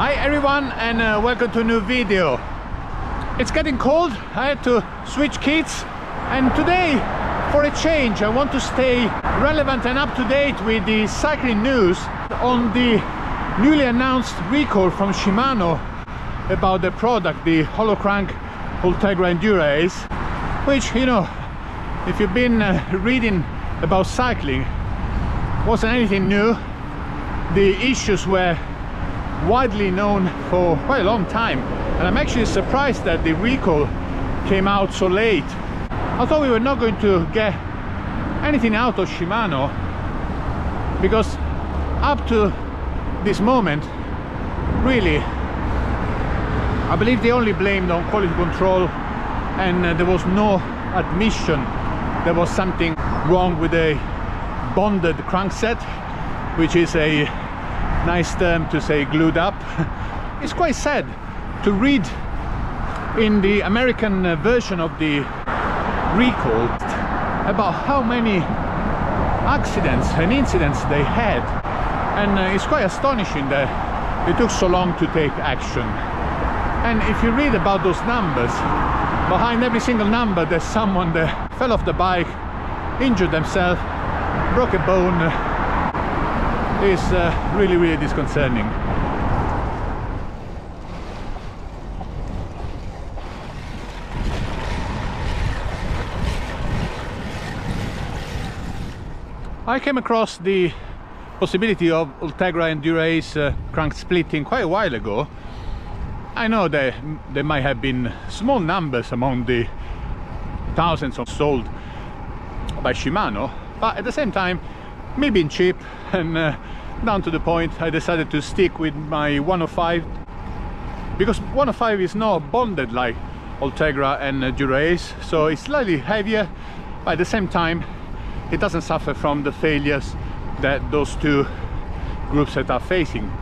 Hi everyone, and welcome to a new video. It's getting cold, I had to switch kits, and today, for a change, I want to stay relevant and up to date with the cycling news on the newly announced recall from Shimano about the product, the hollow crank Ultegra and Dura-Ace, which, you know, if you've been reading about cycling, wasn't anything new. The issues were widely known for quite a long time, and I'm actually surprised that the recall came out so late. I thought we were not going to get anything out of Shimano, because up to this moment, really, I believe they only blamed on quality control, and there was no admission there was something wrong with a bonded crankset, which is a nice term to say glued up. It's quite sad to read in the American version of the recall about how many accidents and incidents they had, and it's quite astonishing that it took so long to take action. And if you read about those numbers, behind every single number there's someone that fell off the bike, injured themselves, broke a bone. Is really disconcerting. I came across the possibility of Ultegra and Dura-Ace crank splitting quite a while ago. I know that there might have been small numbers among the thousands of sold by Shimano, but at the same time, me being cheap and down to the point, I decided to stick with my 105, because 105 is not bonded like Ultegra and Dura-Ace, so it's slightly heavier, but at the same time it doesn't suffer from the failures that those two groups that are facing.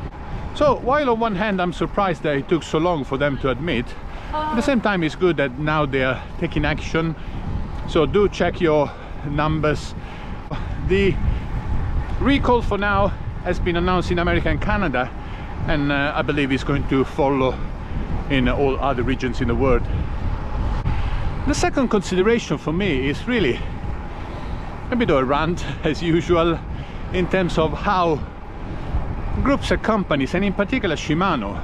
So while on one hand I'm surprised that it took so long for them to admit, at the same time it's good that now they are taking action, so do check your numbers. The recall for now has been announced in America and Canada, and I believe it's going to follow in all other regions in the world. The second consideration for me is really a bit of a rant, as usual, in terms of how groups and companies, and in particular Shimano,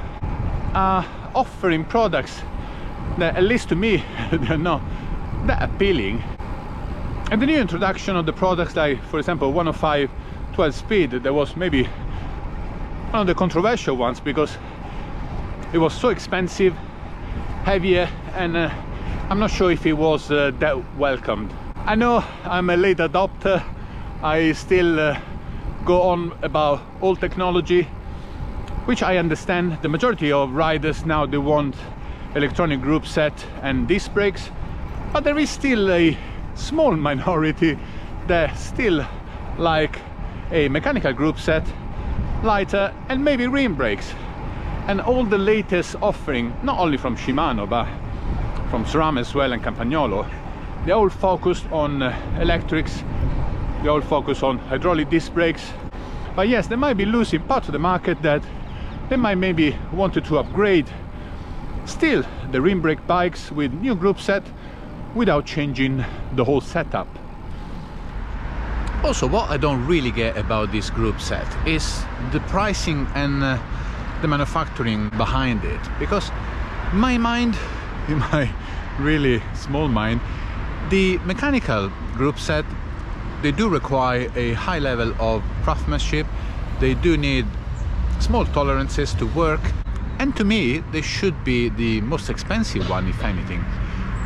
are offering products that, at least to me, they're not that appealing. And the new introduction of the products, like for example 105 12 speed, that was maybe one of the controversial ones, because it was so expensive, heavier, and I'm not sure if it was that welcomed. I know I'm a late adopter, I still go on about old technology, which I understand. The majority of riders now, they want electronic group set and disc brakes, but there is still a small minority that still like a mechanical group set, lighter, and maybe rim brakes. And all the latest offering, not only from Shimano but from SRAM as well and Campagnolo, they're all focused on electrics, they all focus on hydraulic disc brakes. But yes, they might be losing part of the market that they might maybe wanted to upgrade still the rim brake bikes with new group set without changing the whole setup. Also, what I don't really get about this group set is the pricing and the manufacturing behind it, because in my mind, in my really small mind, the mechanical group set, they do require a high level of craftsmanship, they do need small tolerances to work, and to me they should be the most expensive one, if anything.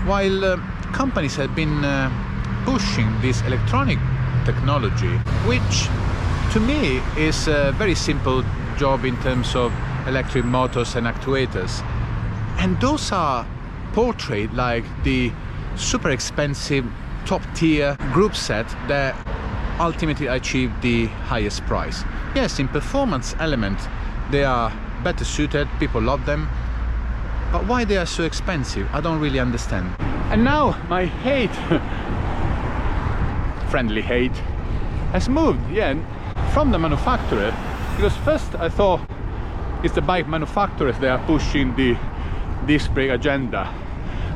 While companies have been pushing this electronic technology, which to me is a very simple job in terms of electric motors and actuators, and those are portrayed like the super expensive top tier group set that ultimately achieve the highest price. Yes, in performance element they are better suited, people love them, but why they are so expensive, I don't really understand. And now my hate, friendly hate, has moved, yeah, from the manufacturer, because first I thought it's the bike manufacturers that are pushing the disc brake agenda.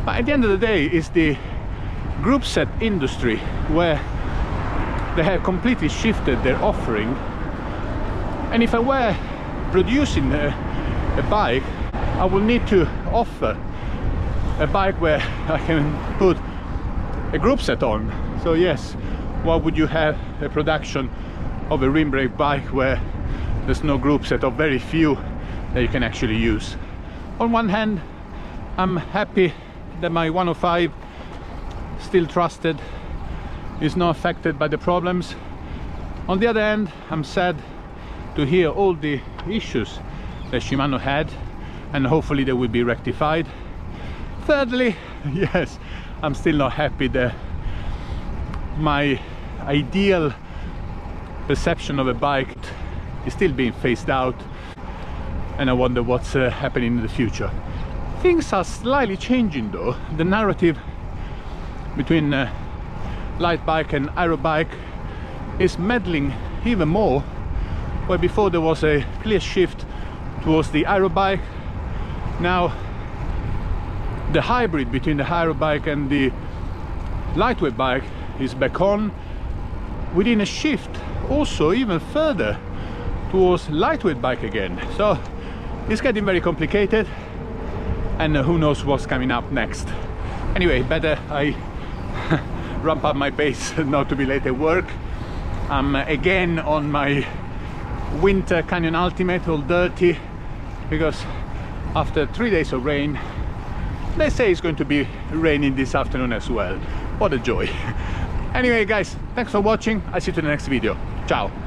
But at the end of the day, it's the group set industry where they have completely shifted their offering. And if I were producing a bike, I will need to offer a bike where I can put a group set on. So yes, why would you have a production of a rim brake bike where there's no group set, or very few that you can actually use? On one hand, I'm happy that my 105, still trusted, is not affected by the problems. On the other hand, I'm sad to hear all the issues that Shimano had, and hopefully they will be rectified. Thirdly, yes, I'm still not happy that my ideal perception of a bike is still being phased out, and I wonder what's happening in the future. Things are slightly changing though. The narrative between light bike and aero bike is meddling even more, where before there was a clear shift towards the aero bike. Now the hybrid between the aero bike and the lightweight bike is back on, within a shift also even further towards lightweight bike again. So it's getting very complicated, and who knows what's coming up next. Anyway, better I ramp up my pace not to be late at work. I'm again on my winter Canyon Ultimate, all dirty, because after 3 days of rain, they say it's going to be raining this afternoon as well. What a joy. Anyway guys, thanks for watching. I'll see you to the next video. Ciao.